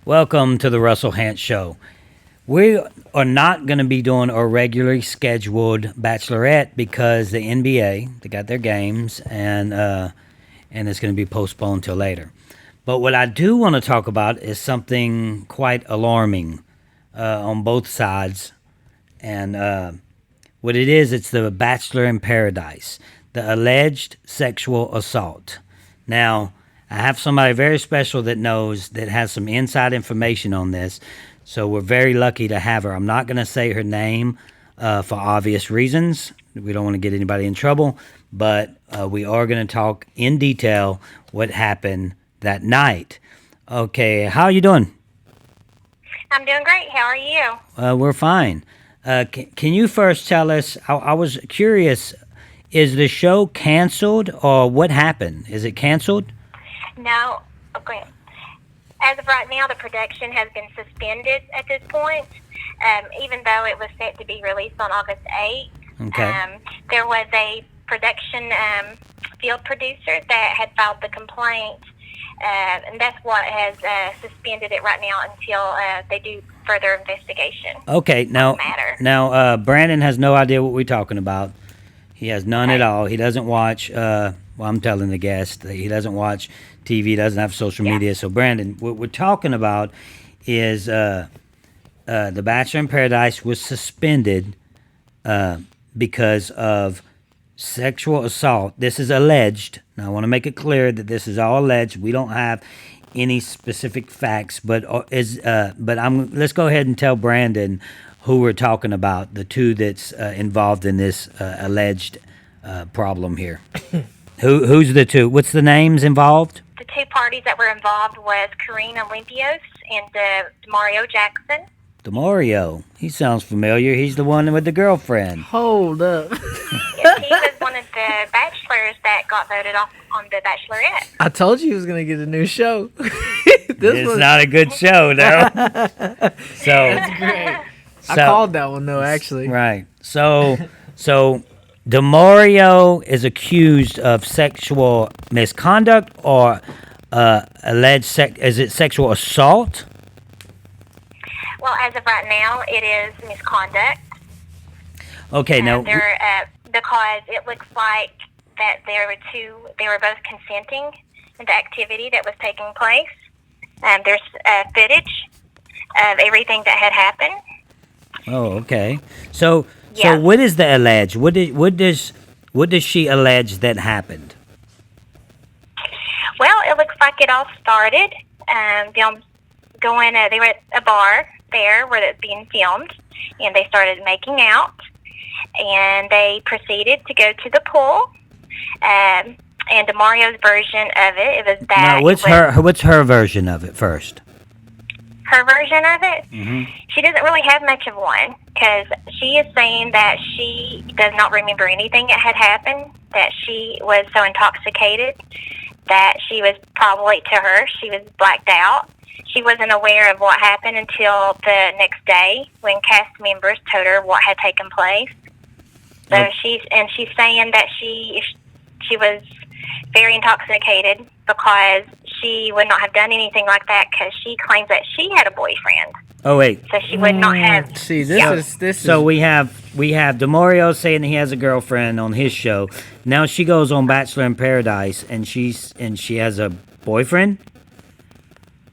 Welcome to the Russell Hance Show. We are not going to be doing our regularly scheduled Bachelorette because the NBA they got their games and it's going to be postponed till later. But what I do want to talk about is something quite alarming on both sides, and what it is, it's the Bachelor in Paradise, the alleged sexual assault. Now, I have somebody very special that has some inside information on this, so we're very lucky to have her. I'm not going to say her name for obvious reasons. We don't want to get anybody in trouble, but we are going to talk in detail what happened that night. Okay, how are you doing? I'm doing great. How are you? We're fine. Can you first tell us, I was curious, is the show canceled or what happened? Is it canceled? No. Okay. As of right now, the production has been suspended at this point, even though it was set to be released on August 8th. Okay. There was a production field producer that had filed the complaint, and that's what has suspended it right now until they do further investigation. Okay, now, on the matter. Brandon has no idea what we're talking about. He has none at Okay. all. He doesn't watch, I'm telling the guest, that he doesn't watch TV, doesn't have social Yeah. media. So, Brandon, what we're talking about is The Bachelor in Paradise was suspended because of sexual assault. This is alleged. Now, I want to make it clear that this is all alleged. We don't have any specific facts, but let's go ahead and tell Brandon who we're talking about, the two that's involved in this alleged problem here. Who's the two? What's the names involved? The two parties that were involved was Karina Olympios and Mario Jackson. DeMario. He sounds familiar. He's the one with the girlfriend. Hold up. Yes, he was one of the bachelors that got voted off on the Bachelorette. I told you he was going to get a new show. It's not a good show, though. That's great. I called that one, though, actually. Right. So DeMario is accused of sexual misconduct or alleged is it sexual assault? Well, as of right now, it is misconduct. Okay, now Because it looks like that they were both consenting in the activity that was taking place. There's footage of everything that had happened. oh, okay. So Yeah. what is the alleged? What does she allege that happened? Well, it looks like it all started them they were at a bar there where it's being filmed, and they started making out, and they proceeded to go to the pool. And Mario's version of it was that. No, what's her version of it first? Her version of it? Mm-hmm. She doesn't really have much of one, because she is saying that she does not remember anything that had happened, that she was so intoxicated that she was probably, to her, she was blacked out. She wasn't aware of what happened until the next day when cast members told her what had taken place. So Oh. she's saying that she was very intoxicated because she would not have done anything like that, because she claims that she had a boyfriend. Oh wait. So she would not have. See, this So is... we have DeMario saying he has a girlfriend on his show. Now she goes on Bachelor in Paradise and she has a boyfriend.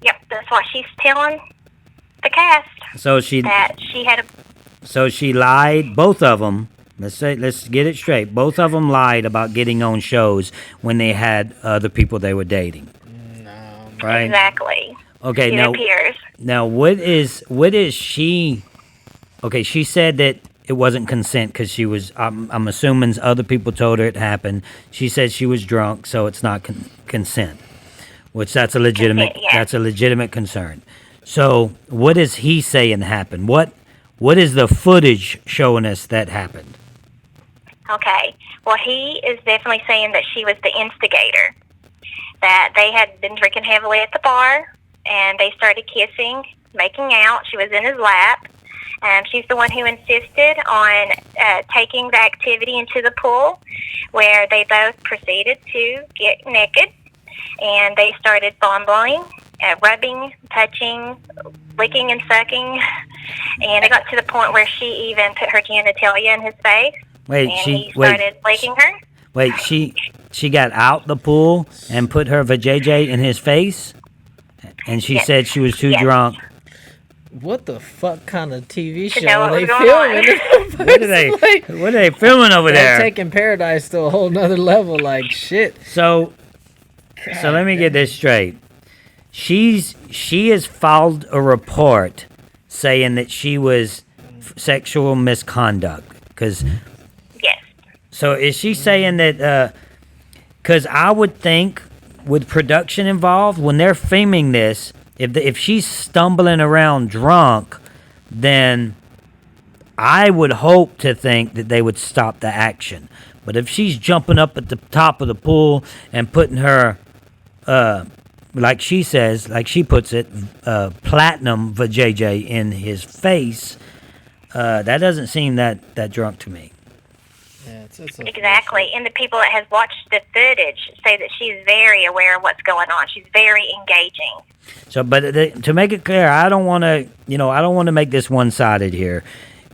Yep, that's what she's telling the cast, So she had a. so she lied. Both of them. Let's get it straight. Both of them lied about getting on shows when they had other people they were dating. Right. Exactly. Okay. It appears. Now what is she? Okay, she said that it wasn't consent because she was. I'm assuming other people told her it happened. She said she was drunk, so it's not consent, which that's a legitimate. Consent, yeah. That's a legitimate concern. So what is he saying happened? What is the footage showing us that happened? Okay. Well, he is definitely saying that she was the instigator. That they had been drinking heavily at the bar, and they started kissing, making out. She was in his lap. She's the one who insisted on taking the activity into the pool, where they both proceeded to get naked, and they started fumbling rubbing, touching, licking and sucking, and it got to the point where she even put her genitalia in his face. Wait, and he started licking her. Wait, she got out the pool and put her vajayjay in his face, and she said she was too drunk. What the fuck kind of TV To show know are what they was going filming? What are they filming over They're there? taking Paradise to a whole nother level, like shit. So let me get this straight. She has filed a report saying that she was sexual misconduct. Cause, Yes. so is she saying that? Because I would think with production involved, when they're filming this, if she's stumbling around drunk, then I would hope to think that they would stop the action. But if she's jumping up at the top of the pool and putting her, like she says, like she puts it, platinum vajayjay in his face, that doesn't seem that drunk to me. Yeah, it's Exactly. And the people that has watched the footage say that she's very aware of what's going on. She's very engaging. So, but to make it clear, I don't want to make this one-sided here,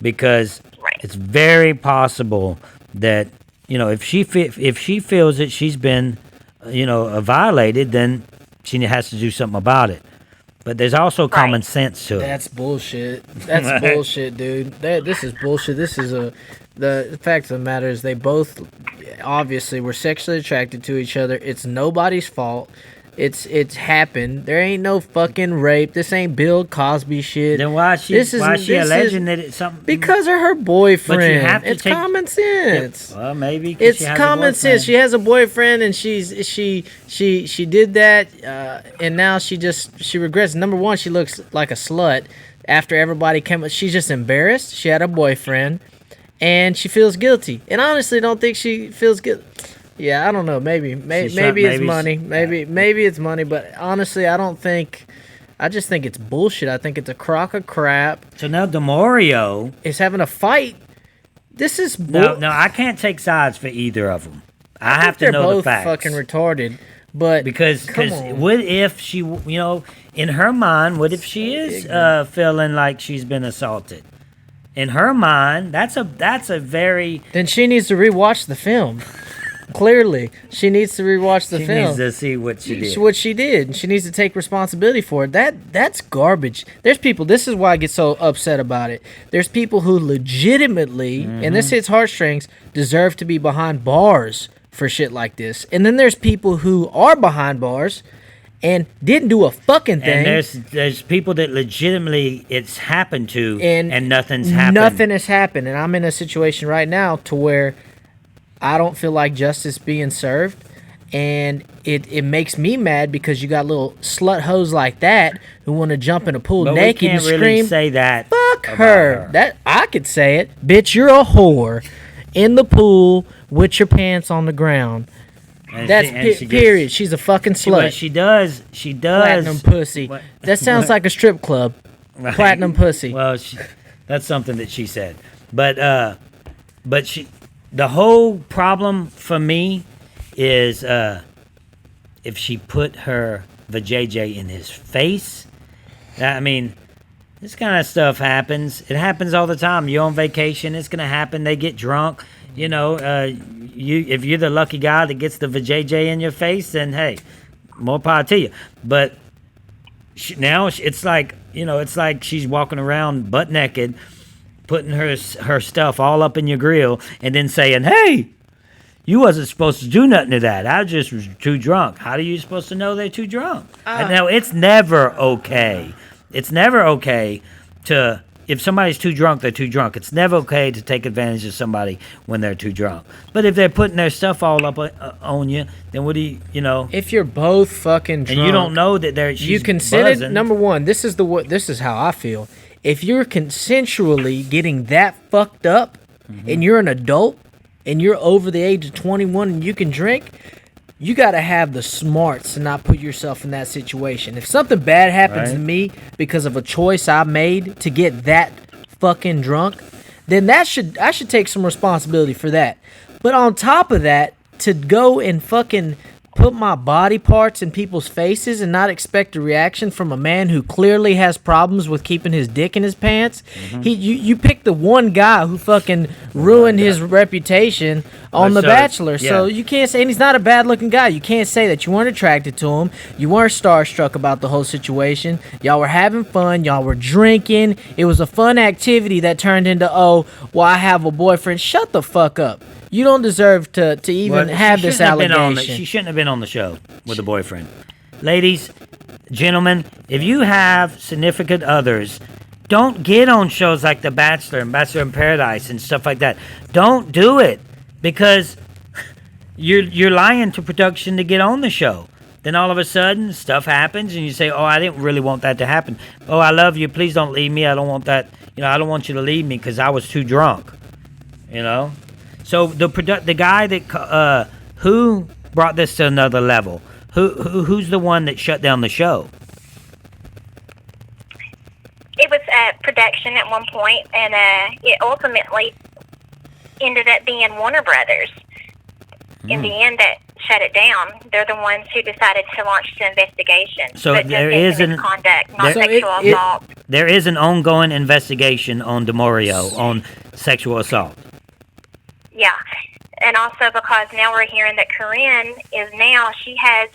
because it's very possible that, if she feels that she's been, violated, then she has to do something about it. But there's also common sense to it. That's bullshit. That's bullshit, dude. This is bullshit. The fact of the matter is they both obviously were sexually attracted to each other. It's nobody's fault. It's happened. There ain't no fucking rape. This ain't Bill Cosby shit. Then why is she alleging that it's something? Because of her boyfriend. But you have to it's common sense. Well, maybe it's common sense. She has a boyfriend, and she did that, and now she regrets. Number one, she looks like a slut after everybody came. She's just embarrassed. She had a boyfriend, and she feels guilty. And I honestly don't think she feels guilty. Yeah, I don't know. Maybe it's money. Maybe it's money. But honestly, I don't think. I just think it's bullshit. I think it's a crock of crap. So now DeMario is having a fight. This is no. I can't take sides for either of them. I have to know the facts. They're both fucking retarded. But because what if she, in her mind, what if she is feeling like she's been assaulted? In her mind, that's a very. Then she needs to rewatch the film. Clearly, she needs to rewatch the film. She needs to see what she did. What she did. She needs to take responsibility for it. That's garbage. There's people. This is why I get so upset about it. There's people who legitimately, and this hits heartstrings, deserve to be behind bars for shit like this. And then there's people who are behind bars and didn't do a fucking thing. And there's people that legitimately it's happened to, and nothing's happened. Nothing has happened. And I'm in a situation right now to where I don't feel like justice being served, and it makes me mad because you got little slut hoes like that who want to jump in a pool naked and scream. Really say that. Fuck her. That I could say it, bitch. You're a whore in the pool with your pants on the ground. That's period. She's a fucking slut. She does. Platinum pussy. What? That sounds like a strip club. Right. Platinum pussy. Well, that's something that she said, but she. The whole problem for me is if she put her vajayjay in his face. I mean, this kind of stuff happens. It happens all the time. You're on vacation, it's gonna happen. They get drunk. If you're the lucky guy that gets the vajayjay in your face, then hey, more power to you. But now it's like she's walking around butt naked, putting her stuff all up in your grill, and then saying, hey, you wasn't supposed to do nothing to that. I just was too drunk. How are you supposed to know they're too drunk? Now, it's never okay. It's never okay to, if somebody's too drunk, they're too drunk. It's never okay to take advantage of somebody when they're too drunk. But if they're putting their stuff all up on you, then what do you. If you're both fucking drunk. And you don't know that she's buzzing. Number one, this is how I feel. If you're consensually getting that fucked up, and you're an adult, and you're over the age of 21 and you can drink, you got to have the smarts to not put yourself in that situation. If something bad happens to me because of a choice I made to get that fucking drunk, then I should take some responsibility for that. But on top of that, to go and fucking put my body parts in people's faces and not expect a reaction from a man who clearly has problems with keeping his dick in his pants. You picked the one guy who fucking ruined his reputation on The Bachelor. So you can't say, and he's not a bad looking guy. You can't say that you weren't attracted to him. You weren't starstruck about the whole situation. Y'all were having fun. Y'all were drinking. It was a fun activity that turned into, oh, well, I have a boyfriend. Shut the fuck up. You don't deserve to even have this allegation. She shouldn't have been on the show with a boyfriend. Ladies, gentlemen, if you have significant others, don't get on shows like The Bachelor and Bachelor in Paradise and stuff like that. Don't do it, because you're lying to production to get on the show. Then all of a sudden, stuff happens, and you say, oh, I didn't really want that to happen. Oh, I love you. Please don't leave me. I don't want that. I don't want you to leave me because I was too drunk. So the guy that who brought this to another level? Who's the one that shut down the show? It was production at one point, and it ultimately ended up being Warner Brothers. In the end, that shut it down. They're the ones who decided to launch the investigation. So but there is an misconduct, not sexual assault. There is an ongoing investigation on DeMario on sexual assault. Yeah, and also because now we're hearing that Corinne she has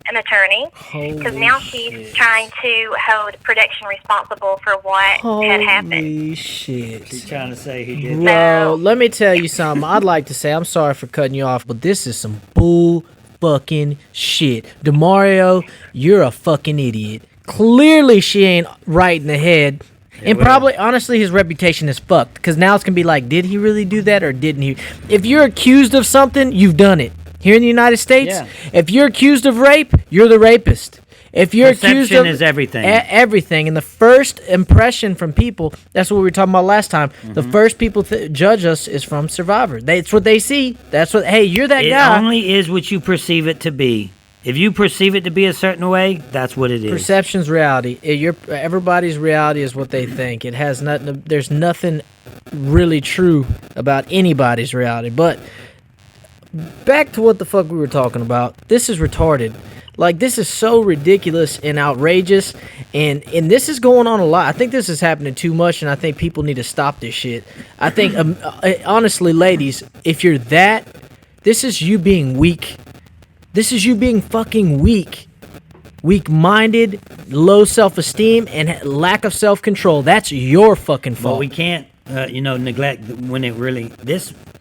an attorney, because now she's trying to hold production responsible for what had happened. Holy shit. She's trying to say he did. Bro, let me tell you something. I'd like to say, I'm sorry for cutting you off, but this is some bull fucking shit. DeMario, you're a fucking idiot. Clearly she ain't right in the head. And probably, honestly, his reputation is fucked. Because now it's going to be like, did he really do that or didn't he? If you're accused of something, you've done it. Here in the United States, if you're accused of rape, you're the rapist. If you're accused of... is everything. Everything. And the first impression from people, that's what we were talking about last time, the first people judge us is from Survivor. That's what they see. That's what, hey, you're that guy. It only is what you perceive it to be. If you perceive it to be a certain way, that's what it is. Perception's reality. Everybody's reality is what they think. It has nothing. There's nothing really true about anybody's reality. But back to what the fuck we were talking about. This is retarded. Like, this is so ridiculous and outrageous, and this is going on a lot. I think this is happening too much, and I think people need to stop this shit. I think, honestly, ladies, if you're that, this is you being weak. This is you being fucking weak. Weak-minded, low self-esteem, and lack of self-control. That's your fucking fault. But we can't, neglect when it really...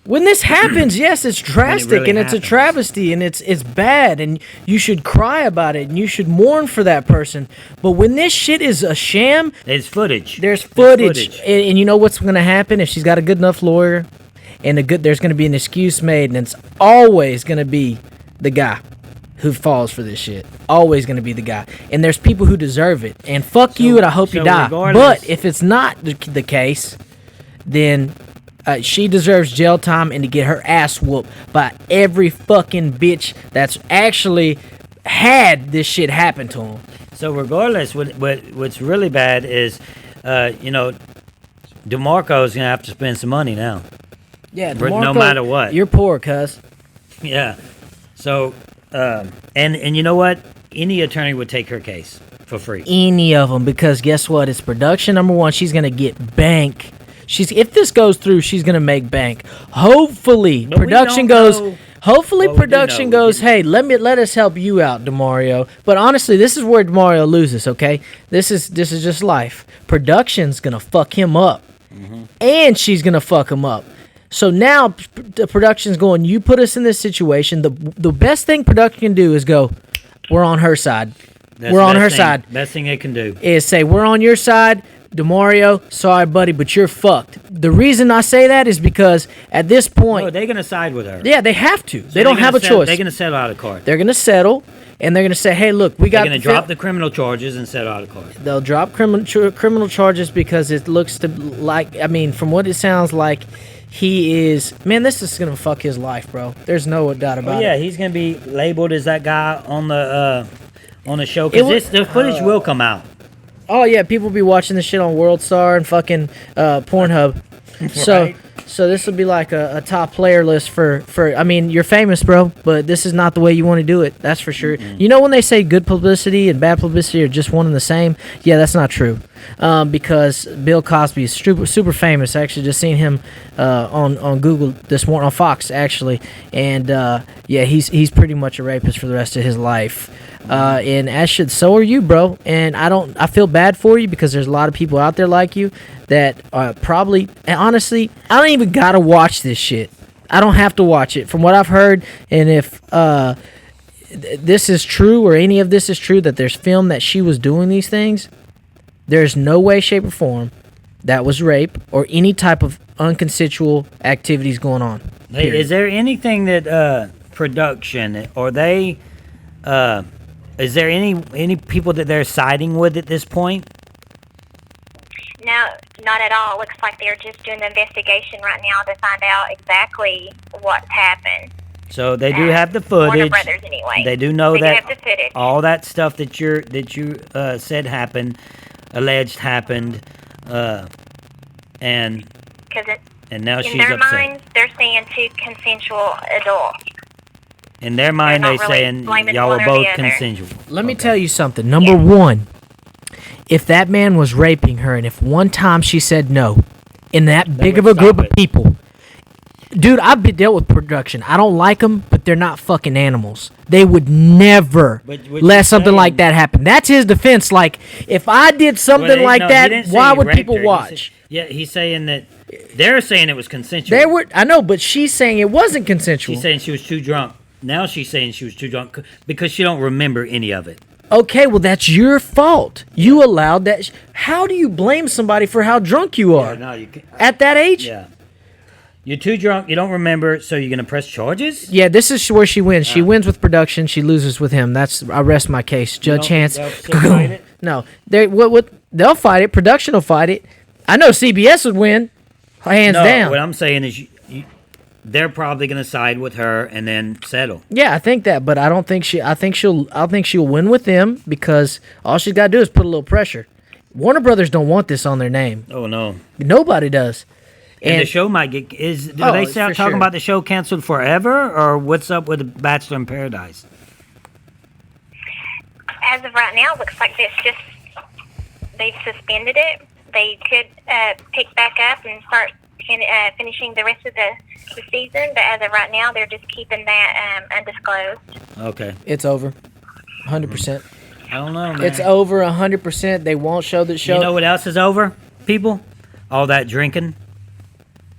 When this happens, yes, it's drastic, and it's a travesty, and it's bad, and you should cry about it, and you should mourn for that person. But when this shit is a sham... There's footage. There's footage. And you know what's going to happen if she's got a good enough lawyer, and there's going to be an excuse made, and it's always going to be the guy who falls for this shit. Always going to be the guy. And there's people who deserve it. And fuck you, and I hope you die. But if it's not the case, then she deserves jail time and to get her ass whooped by every fucking bitch that's actually had this shit happen to him. So regardless, what's really bad is, DeMarco's going to have to spend some money now. Yeah, DeMarco, no matter what. You're poor, cuz. Yeah. So, and you know what? Any attorney would take her case for free. Any of them, because guess what? It's production. Number one, she's gonna get bank. If this goes through, she's gonna make bank. Hopefully, but production goes. Hopefully, production goes. Hey, let us help you out, DeMario. But honestly, this is where DeMario loses. Okay, this is just life. Production's gonna fuck him up, and she's gonna fuck him up. So now the production's going, you put us in this situation. The best thing production can do is go, we're on her side. We're on her side. Best thing they can do is say, we're on your side. DeMario, sorry, buddy, but you're fucked. The reason I say that is because at this point... No, they're going to side with her. Yeah, they have to. So they don't have a choice. They're going to settle out of court. They're going to settle, and they're going to say, hey, look, we got... They're going to drop the criminal charges and settle out of court. They'll drop criminal charges because it looks to like... I mean, from what it sounds like... He is, man, this is going to fuck his life, bro. There's no doubt about it. Yeah, he's going to be labeled as that guy on the show. Because the footage will come out. Oh, yeah, people be watching this shit on World Star and fucking Pornhub. So, So this will be like a top player list for. I mean, you're famous, bro, but this is not the way you want to do it. That's for sure. Mm-hmm. You know when they say good publicity and bad publicity are just one and the same? Yeah, that's not true. Because Bill Cosby is super famous. I actually just seen him on Google this morning, on Fox actually, and yeah, he's pretty much a rapist for the rest of his life. And as should so are you, bro. And I feel bad for you because there's a lot of people out there like you that probably, and honestly, I don't even gotta watch this shit. I don't have to watch it. From what I've heard, and if this is true or any of this is true, that there's film that she was doing these things, there's no way, shape, or form that was rape or any type of unconsensual activities going on. Hey, is there anything that production or they is there any people that they're siding with at this point? No, not at all. Looks like they're just doing the investigation right now to find out exactly what's happened. So they do have the footage. Warner Brothers, anyway. They do know They do that have the footage. all that stuff that you said happened, alleged happened, and now in she's their upset. minds, they're saying two consensual adults. In their mind, They're they're not really saying blaming y'all one were or both the other. consensual. Let me tell you something. Number one, if that man was raping her, and if one time she said no, in that big would of a group stop of it. people, dude, I've been dealt with production. I don't like them, but they're not fucking animals. They would never But what let you're something saying- like that happen. That's his defense. Like, if I did something like No, he that, didn't say why he would raped people her. He watch? said- he's saying that they're saying it was consensual. They were. I know, but she's saying it wasn't consensual. She's saying she was too drunk. Now she's saying she was too drunk because she don't remember any of it. Okay, well, that's your fault. You allowed that. How do you blame somebody for how drunk you are No, you can't. at that age? Yeah. You're too drunk. You don't remember, so you're gonna press charges. Yeah, this is where she wins. She wins with production. She loses with him. I rest my case. Judge don't Hans. think they'll still fight it? No, they'll fight it. Production will fight it. I know CBS would win, hands No, down. what I'm saying is, they're probably gonna side with her and then settle. Yeah, I think that, but I don't think she. I think she'll win with them because all she's got to do is put a little pressure. Warner Brothers don't want this on their name. Oh no. Nobody does. And the show might get do Oh, they for start talking sure. about the show canceled forever, or what's up with Bachelor in Paradise? As of right now, it looks like they've suspended it. They could pick back up and start finishing the rest of the season, but as of right now, they're just keeping that undisclosed. Okay. It's over, 100%. I don't know, man. It's over 100%. They won't show the show. You know what else is over, people? All that drinking.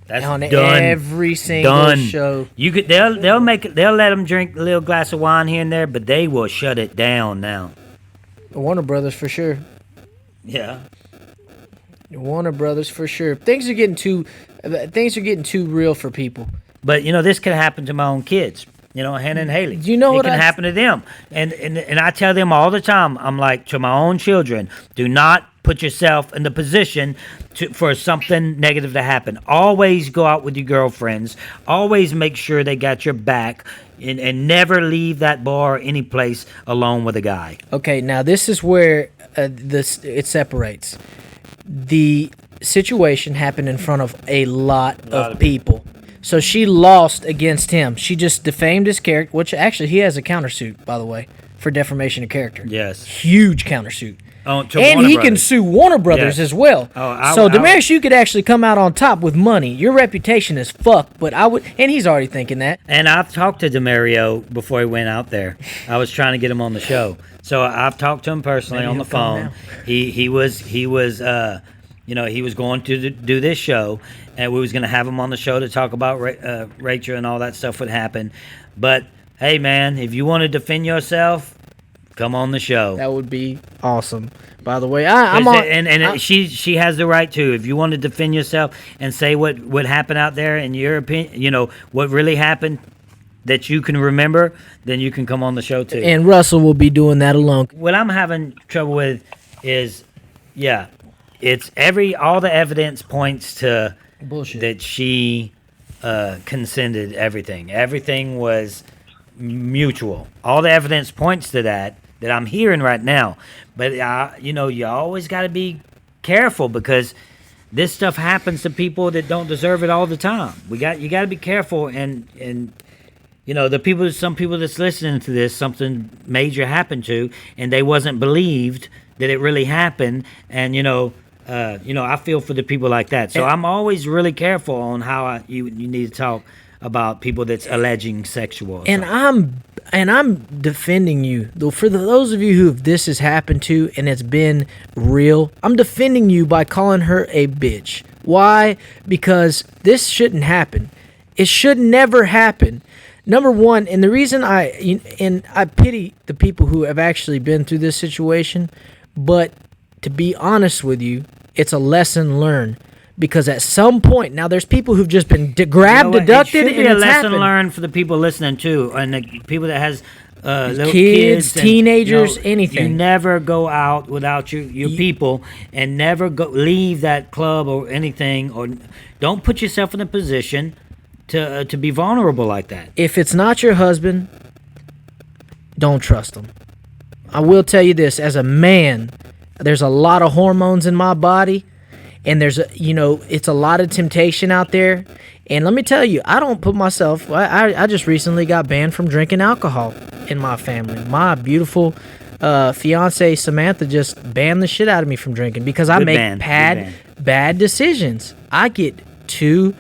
That's on done. every single Done. show. You could they'll let them drink a little glass of wine here and there, but they will shut it down now. Warner Brothers for sure. Yeah. Warner Brothers for sure. Things are getting too real for people. But this could happen to my own kids. Hannah and Haley. Do you know it what can happen to them? And I tell them all the time. I'm like, to my own children, do not put yourself in the position for something negative to happen. Always go out with your girlfriends. Always make sure they got your back, and never leave that bar or any place alone with a guy. Okay, now this is where it separates. The situation happened in front of a lot of people. So she lost against him. She just defamed his character, which actually he has a countersuit, by the way, for defamation of character. Yes. Huge countersuit. Oh, to And Warner he can Brothers. sue Warner Brothers Yes. as well. Oh, So Damaris, you could actually come out on top with money. Your reputation is fucked, but I would, and he's already thinking that. And I've talked to Demario before he went out there. I was trying to get him on the show, so I've talked to him personally Maybe on the he'll come phone. now. He was he was going to do this show, and we was going to have him on the show to talk about Rachel and all that stuff would happen. But hey, man, if you want to defend yourself, come on the show. That would be awesome. By the way, I'm on. She has the right to. If you want to defend yourself and say what happened out there in your opinion, what really happened that you can remember, then you can come on the show too. And Russell will be doing that alone. What I'm having trouble with is, it's all the evidence points to Bullshit. that she consented everything. Everything was mutual. All the evidence points to that I'm hearing right now. But you always got to be careful because this stuff happens to people that don't deserve it all the time. You got to be careful, and some people that's listening to this, something major happened to, and they wasn't believed that it really happened, and I feel for the people like that. So I'm always really careful on how you need to talk about people that's alleging sexual assault. And I'm defending you. For those of you who this has happened to and it's been real, I'm defending you by calling her a bitch. Why? Because this shouldn't happen. It should never happen. Number one, and the reason I pity the people who have actually been through this situation, but to be honest with you, it's a lesson learned. Because at some point, now there's people who've just been grabbed, abducted, it should be and a it's lesson happened. learned for the people listening too, and the people that has little kids, and, teenagers, anything. You never go out without your people, and never leave that club or anything, or don't put yourself in a position to be vulnerable like that. If it's not your husband, don't trust him. I will tell you this: as a man, there's a lot of hormones in my body. And there's it's a lot of temptation out there. And let me tell you, I don't put myself, I just recently got banned from drinking alcohol in my family. My beautiful fiance, Samantha, just banned the shit out of me from drinking because I make bad decisions. I get too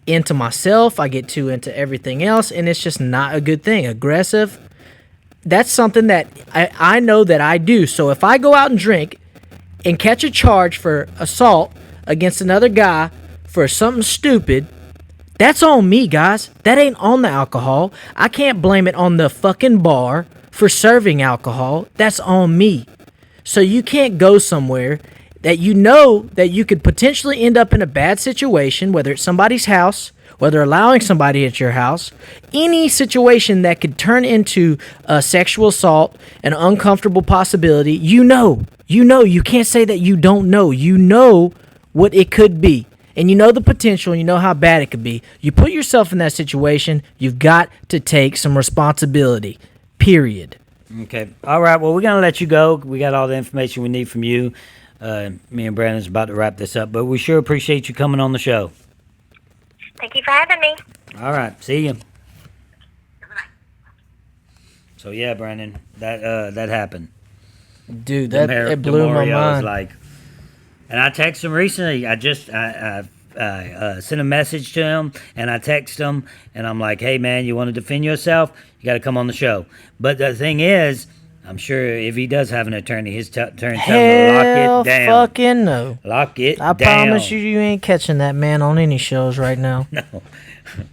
into myself. I get too into everything else. And it's just not a good thing. Aggressive. That's something that I know that I do. So if I go out and drink and catch a charge for assault against another guy for something stupid, that's on me, guys. That ain't on the alcohol. I can't blame it on the fucking bar for serving alcohol. That's on me. So you can't go somewhere that you know that you could potentially end up in a bad situation, whether it's somebody's house, whether allowing somebody at your house, any situation that could turn into a sexual assault, an uncomfortable possibility. You can't say that you don't know. You know what it could be. And you know the potential, and you know how bad it could be. You put yourself in that situation, you've got to take some responsibility. Period. Okay. All right. Well, we're going to let you go. We got all the information we need from you. Me and Brandon's about to wrap this up, but we sure appreciate you coming on the show. Thank you for having me. All right. See you. So, yeah, Brandon, that happened. Dude, it blew my mind. Like, and I texted him recently. I sent a message to him, and I texted him, and I'm like, hey, man, you want to defend yourself? You got to come on the show. But the thing is, I'm sure if he does have an attorney, his attorney tells him to lock it down. Fucking no. Lock it down. I promise you ain't catching that man on any shows right now. No.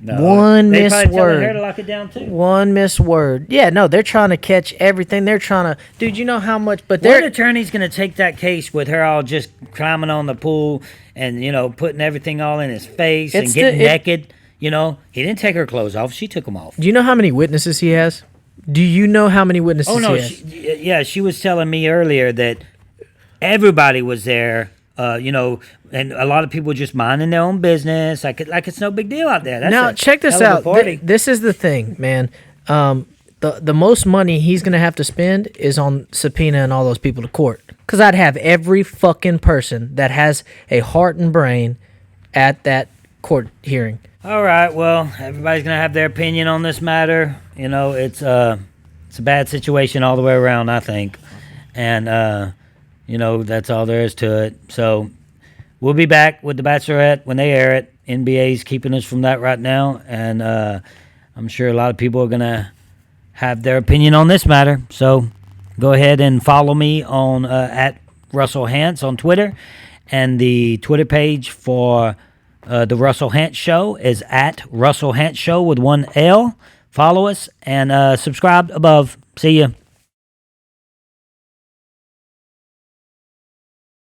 One they missed word. Her to lock it down too. One missed word. Yeah, no, they're trying to catch everything. They're trying to, dude. You know how much? But what attorney's gonna take that case with her all just climbing on the pool and putting everything all in his face and getting naked? He didn't take her clothes off. She took them off. Do you know how many witnesses he has? Do you know how many witnesses? Oh no, he has? She was telling me earlier that everybody was there. And a lot of people just minding their own business, like it's no big deal out there. Now check this out. This is the thing, man. The most money he's gonna have to spend is on subpoenaing all those people to court. Cause I'd have every fucking person that has a heart and brain at that court hearing. All right. Well, everybody's gonna have their opinion on this matter. It's a bad situation all the way around, I think, and that's all there is to it. So we'll be back with The Bachelorette when they air it. NBA's keeping us from that right now, and I'm sure a lot of people are going to have their opinion on this matter. So go ahead and follow me on at Russell Hantz on Twitter, and the Twitter page for the Russell Hantz Show is at Russell Hantz Show with one L. Follow us and subscribe above. See ya.